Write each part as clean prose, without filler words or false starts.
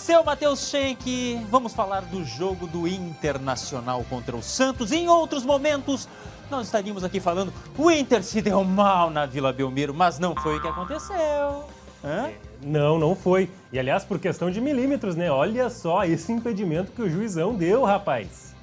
Seu Matheus Schenck, vamos falar do jogo do Internacional contra o Santos. Em outros momentos, nós estaríamos aqui falando, o Inter se deu mal na Vila Belmiro, mas não foi o que aconteceu. Hã? Não foi. E aliás, por questão de milímetros, né? Olha só esse impedimento que o juizão deu, rapaz.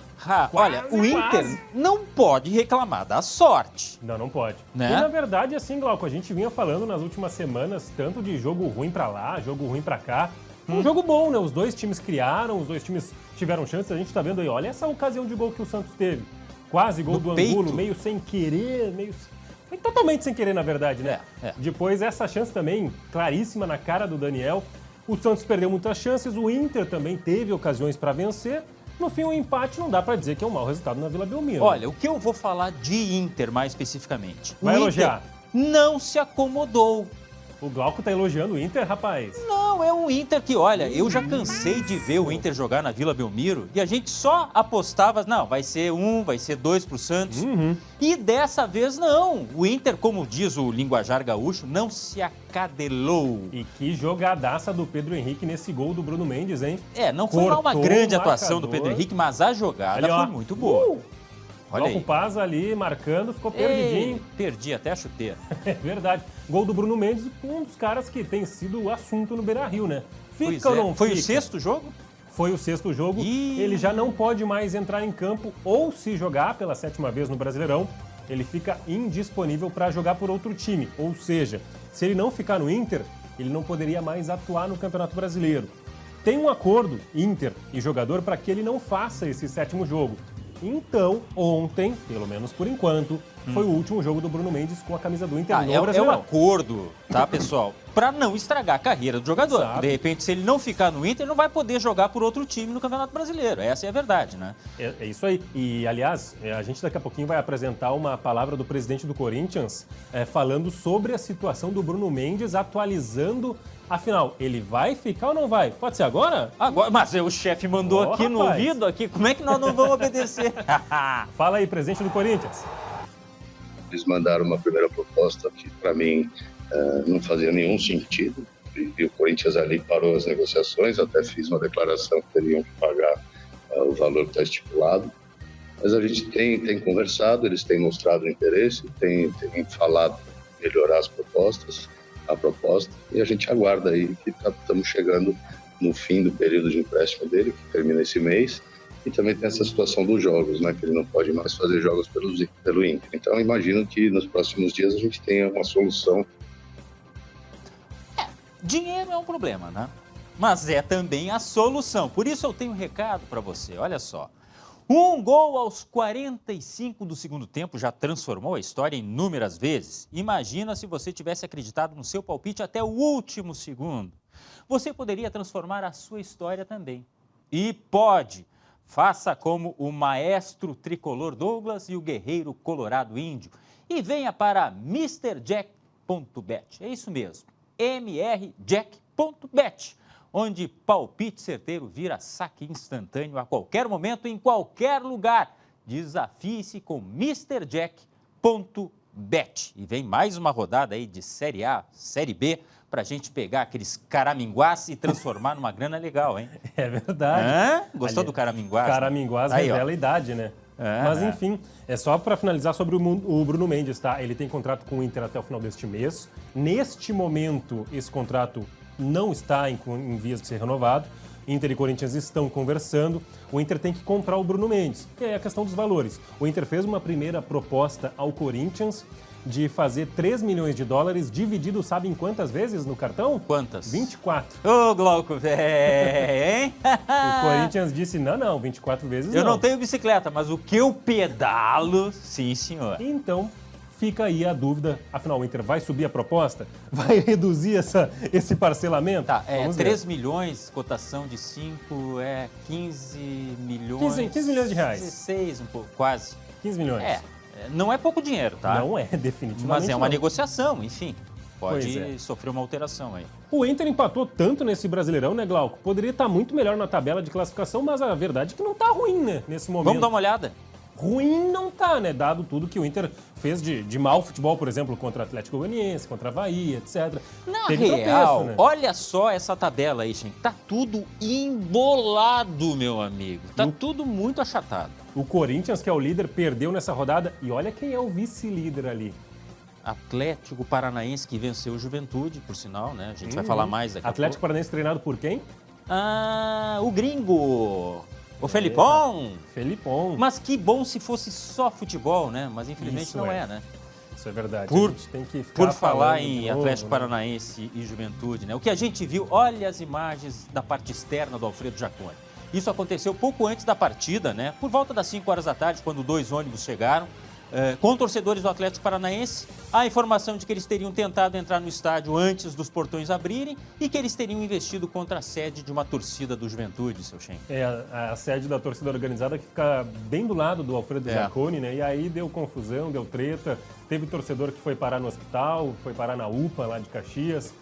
Olha, o Inter não pode reclamar da sorte. Não pode. Né? E na verdade, assim, Glauco, a gente vinha falando nas últimas semanas tanto de jogo ruim pra lá, jogo ruim pra cá. Um jogo bom, né? Os dois times criaram, os dois times tiveram chances. A gente tá vendo aí, olha essa ocasião de gol que o Santos teve. Quase gol do Angulo, meio sem querer, Foi totalmente sem querer, na verdade, né? Depois, essa chance também, claríssima na cara do Daniel. O Santos perdeu muitas chances, o Inter também teve ocasiões para vencer. No fim, o empate não dá para dizer que é um mau resultado na Vila Belmiro. Olha, o que eu vou falar de Inter mais especificamente? Vai elogiar. Não se acomodou. O Glauco tá elogiando o Inter, rapaz. Não, é um Inter que, olha, eu já cansei de ver o Inter jogar na Vila Belmiro e a gente só apostava, não, vai ser 1, vai ser 2 pro Santos. E dessa vez não. O Inter, como diz o linguajar gaúcho, não se acadelou. E que jogadaça do Pedro Henrique nesse gol do Bruno Mendes, hein? Não foi uma grande atuação do Pedro Henrique, mas a jogada ali, foi muito boa. Olha aí. O Paz ali marcando, ficou perdidinho. Perdi até a chuteira. É verdade. Gol do Bruno Mendes, um dos caras que tem sido o assunto no Beira-Rio, né? Fica ou não Foi fica? o sexto jogo? Foi o sexto jogo. Ele já não pode mais entrar em campo ou se jogar pela 7ª vez no Brasileirão, ele fica indisponível para jogar por outro time. Ou seja, se ele não ficar no Inter, ele não poderia mais atuar no Campeonato Brasileiro. Tem um acordo, Inter e jogador, para que ele não faça esse 7º jogo. Então, ontem, pelo menos por enquanto, foi o último jogo do Bruno Mendes com a camisa do Inter no Brasileirão. É um acordo, tá, pessoal? Para não estragar a carreira do jogador. Exato. De repente, se ele não ficar no Inter, não vai poder jogar por outro time no Campeonato Brasileiro. Essa é a verdade, né? É isso aí. E, aliás, a gente daqui a pouquinho vai apresentar uma palavra do presidente do Corinthians falando sobre a situação do Bruno Mendes, atualizando. Afinal, ele vai ficar ou não vai? Pode ser agora? Agora, mas o chefe mandou aqui no ouvido, aqui. Como é que nós não vamos obedecer? Fala aí, presidente do Corinthians. Eles mandaram uma primeira proposta que, para mim, não fazia nenhum sentido. E o Corinthians ali parou as negociações, até fiz uma declaração que teriam que pagar o valor que está estipulado. Mas a gente tem conversado, eles têm mostrado interesse, têm falado melhorar a proposta, e a gente aguarda aí que estamos chegando no fim do período de empréstimo dele, que termina esse mês, e também tem essa situação dos jogos, né, que ele não pode mais fazer jogos pelo Inter. Então, imagino que nos próximos dias a gente tenha uma solução. Dinheiro é um problema, né? Mas é também a solução. Por isso eu tenho um recado para você, olha só. Um gol aos 45 do segundo tempo já transformou a história inúmeras vezes. Imagina se você tivesse acreditado no seu palpite até o último segundo. Você poderia transformar a sua história também. E pode! Faça como o maestro tricolor Douglas e o guerreiro colorado índio. E venha para MrJack.bet. É isso mesmo, mrjack.bet. Onde palpite certeiro vira saque instantâneo a qualquer momento, em qualquer lugar. Desafie-se com MrJack.bet. E vem mais uma rodada aí de Série A, Série B, pra gente pegar aqueles caraminguás e transformar numa grana legal, hein? É verdade. Gostou do caraminguás? Caraminguás revela a idade, né? Mas enfim, é só para finalizar sobre o Bruno Mendes, tá? Ele tem contrato com o Inter até o final deste mês. Neste momento, esse contrato não está em vias de ser renovado. Inter e Corinthians estão conversando. O Inter tem que comprar o Bruno Mendes. E aí a questão dos valores. O Inter fez uma primeira proposta ao Corinthians de fazer 3 milhões de dólares dividido, sabe em quantas vezes no cartão? Quantas? 24. Ô, Glauco, hein? O Corinthians disse, não, 24 vezes não. Eu não tenho bicicleta, mas o que eu pedalo, sim, senhor. Então, fica aí a dúvida, afinal, o Inter vai subir a proposta? Vai reduzir esse parcelamento? Tá, Vamos 3 ver. milhões, cotação de 5, 15 milhões... 15 milhões de reais. 16, um pouco, quase. 15 milhões. Não é pouco dinheiro, tá? Não é, definitivamente Mas é uma não. negociação, enfim. Pode Pois sofrer uma alteração aí. O Inter empatou tanto nesse Brasileirão, né, Glauco? Poderia estar muito melhor na tabela de classificação, mas a verdade é que não tá ruim, né, nesse momento. Vamos dar uma olhada? ruim não tá, né? Dado tudo que o Inter fez de mau futebol, por exemplo, contra o Atlético Goianiense, contra a Avaí, etc. Na Teve real, tropeço, né? olha só essa tabela aí, gente. Tá tudo embolado, meu amigo. Tá tudo muito achatado. O Corinthians, que é o líder, perdeu nessa rodada. E olha quem é o vice-líder ali. Atlético Paranaense, que venceu o Juventude, por sinal, né? A gente vai falar mais daqui a Atlético pouco. Paranaense treinado por quem? Ah, o gringo. O Felipão. Felipão. Mas que bom se fosse só futebol, né? Mas infelizmente Isso não é. é, né? Isso é verdade. Por- A gente tem que ficar Por falar falando de em novo, Atlético né? Paranaense e Juventude, né? O que a gente viu, olha as imagens da parte externa do Alfredo Jaconi. Isso aconteceu pouco antes da partida, né? Por volta das 5 horas da tarde, quando 2 ônibus chegaram, com torcedores do Atlético Paranaense, a informação de que eles teriam tentado entrar no estádio antes dos portões abrirem e que eles teriam investido contra a sede de uma torcida do Juventude, seu Shen. É a sede da torcida organizada que fica bem do lado do Alfredo É. Jaconi, né? E aí deu confusão, deu treta. Teve torcedor que foi parar no hospital, foi parar na UPA lá de Caxias.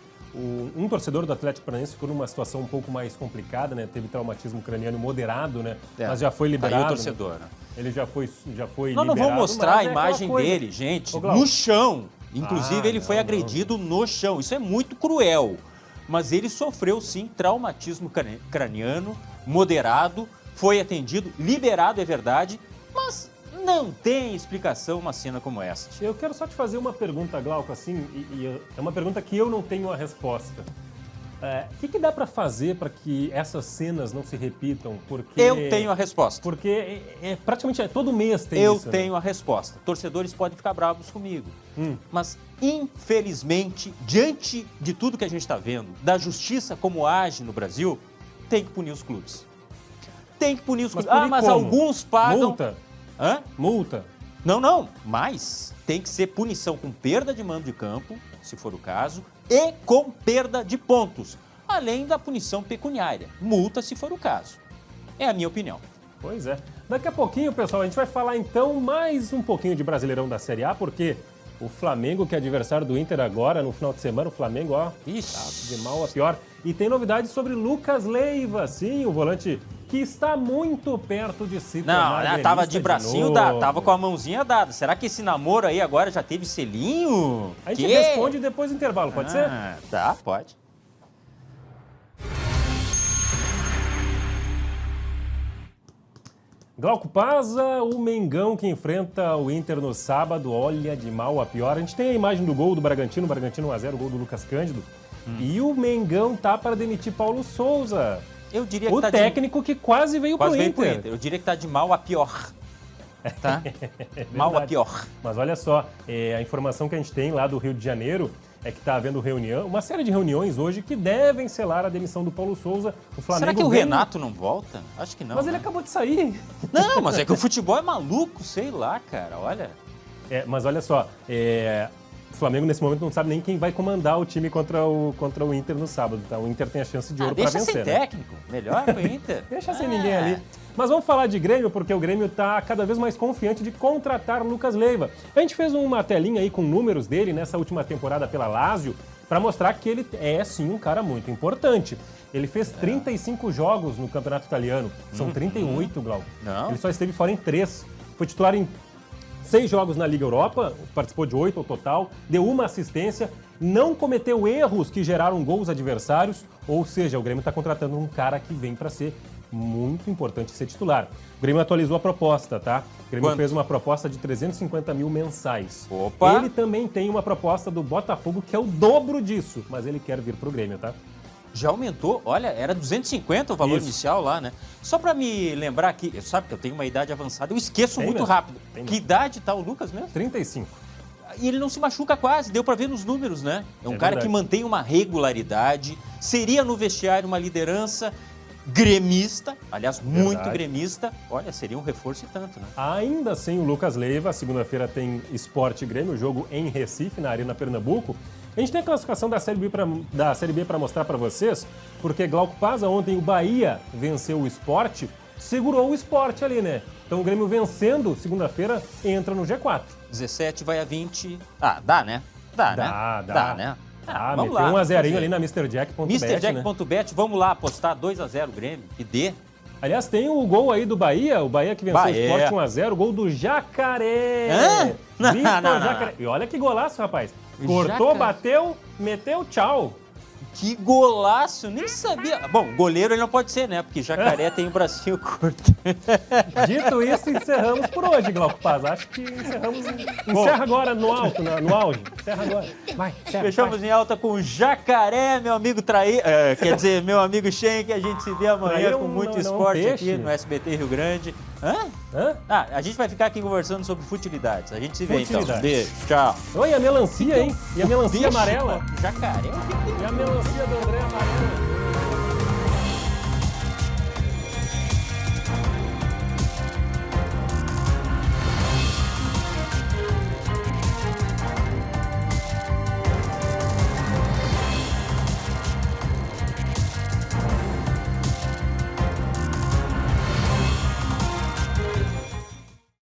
Um torcedor do Atlético Paranaense ficou numa situação um pouco mais complicada, né? Teve traumatismo craniano moderado, né? Mas já foi liberado. Aí o né? torcedor, né? Ele já foi Nós liberado. não vamos mostrar a mas é aquela imagem coisa. dele, gente, Ô, Glauco. no chão. Inclusive, ele foi não, agredido no chão. Isso é muito cruel. Mas ele sofreu, sim, traumatismo craniano moderado, foi atendido, liberado, é verdade, mas não tem explicação uma cena como essa. Eu quero só te fazer uma pergunta, Glauco, assim, é uma pergunta que eu não tenho a resposta. O que dá pra fazer para que essas cenas não se repitam? Porque Eu tenho a resposta. Porque praticamente todo mês tem Eu isso. tenho a resposta. Torcedores podem ficar bravos comigo. Mas, infelizmente, diante de tudo que a gente está vendo, da justiça como age no Brasil, tem que punir os clubes. Tem que punir os clubes. punir Mas como? alguns pagam... Multa? Hã? Multa? Não. Mas tem que ser punição com perda de mando de campo, se for o caso, e com perda de pontos. Além da punição pecuniária. Multa, se for o caso. É a minha opinião. Pois é. Daqui a pouquinho, pessoal, a gente vai falar então mais um pouquinho de Brasileirão da Série A, porque o Flamengo, que é adversário do Inter agora, no final de semana, o Flamengo, ó, Ixi. tá de mal a pior. E tem novidades sobre Lucas Leiva, sim, o volante que está muito perto de se tornar Não, tava gremista de bracinho novo. dado, tava com a mãozinha dada. Será que esse namoro aí agora já teve selinho? A gente Que? responde depois do intervalo, pode ser? Tá, pode. Glauco Paza, o Mengão que enfrenta o Inter no sábado, olha de mal a pior. A gente tem a imagem do gol do Bragantino 1x0, o gol do Lucas Cândido. E o Mengão tá para demitir Paulo Souza, Eu diria o que tá técnico que quase veio quase pro veio Inter. pro Inter. Eu diria que tá de mal a pior. Tá? Mal a Verdade. pior. Mas olha só, a informação que a gente tem lá do Rio de Janeiro é que está havendo reunião, uma série de reuniões hoje que devem selar a demissão do Paulo Souza. O Flamengo Será que o vem- Renato não volta? Acho que não. Mas né? ele acabou de sair. Não, mas é que o futebol é maluco, sei lá, cara. Olha. Mas olha só, o Flamengo nesse momento não sabe nem quem vai comandar o time contra o Inter no sábado. Então o Inter tem a chance de ouro para Deixa vencer. sem né? técnico. Melhor que o Inter. Deixa sem ninguém ali. Mas vamos falar de Grêmio, porque o Grêmio está cada vez mais confiante de contratar Lucas Leiva. A gente fez uma telinha aí com números dele nessa última temporada pela Lazio, para mostrar que ele é, sim, um cara muito importante. Ele fez 35 jogos no Campeonato Italiano. São 38, Glauco. Não. Ele só esteve fora em 3. Foi titular em 6 jogos na Liga Europa, participou de 8 ao total, deu uma assistência, não cometeu erros que geraram gols adversários, ou seja, o Grêmio está contratando um cara que vem para ser muito importante ser titular. O Grêmio atualizou a proposta, tá? O Grêmio Quanto? fez uma proposta de 350 mil mensais. Opa! Ele também tem uma proposta do Botafogo que é o dobro disso, mas ele quer vir pro Grêmio, tá? Já aumentou, olha, era 250 o valor Isso. inicial lá, né? Só pra me lembrar aqui, sabe que eu tenho uma idade avançada, eu esqueço Tem muito mesmo. rápido. Tem Que mesmo. idade tá o Lucas mesmo? 35. E ele não se machuca quase, deu pra ver nos números, né? É um É cara verdade. que mantém uma regularidade, seria no vestiário uma liderança gremista, aliás, muito Verdade. gremista. Olha, seria um reforço e tanto, né? Ainda sem o Lucas Leiva, segunda-feira tem Sport e Grêmio, jogo em Recife, na Arena Pernambuco. A gente tem a classificação da Série B para mostrar para vocês, porque Glauco Paza, ontem o Bahia venceu o Sport, segurou o Sport ali, né? Então o Grêmio vencendo, segunda-feira, entra no G4. 17 vai a 20. Ah, dá, né? Dá, né? Dá. né? Meteu um a zerinho ali na MrJack.bet, né? MrJack.bet, vamos lá apostar 2x0 Grêmio e dê. Aliás, tem o gol aí do Bahia, o Bahia que venceu o Sport 1-0, o gol do Jacaré. Hã? Vitor Não. Jacaré. E olha que golaço, rapaz. Cortou, Jacaré. bateu, meteu, tchau. Que golaço, nem sabia. Bom, goleiro ele não pode ser, né? Porque jacaré tem o bracinho curto. Dito isso, encerramos por hoje, Glauco Paz. Acho que encerramos. Encerra agora no alto, no auge. Encerra agora. Vai, encerra. Fechamos em alta com o Jacaré, meu amigo quer dizer, meu amigo Schenck. A gente se vê amanhã Traíra com muito não, esporte peixe. aqui no SBT Rio Grande. Hã? Hã? Ah, a gente vai ficar aqui conversando sobre futilidades. A gente se vê então. Futilidades. Beijo, tchau. Oi, a melancia, hein? E a melancia Peixe, amarela? Jacaré? E a melancia do André amarela?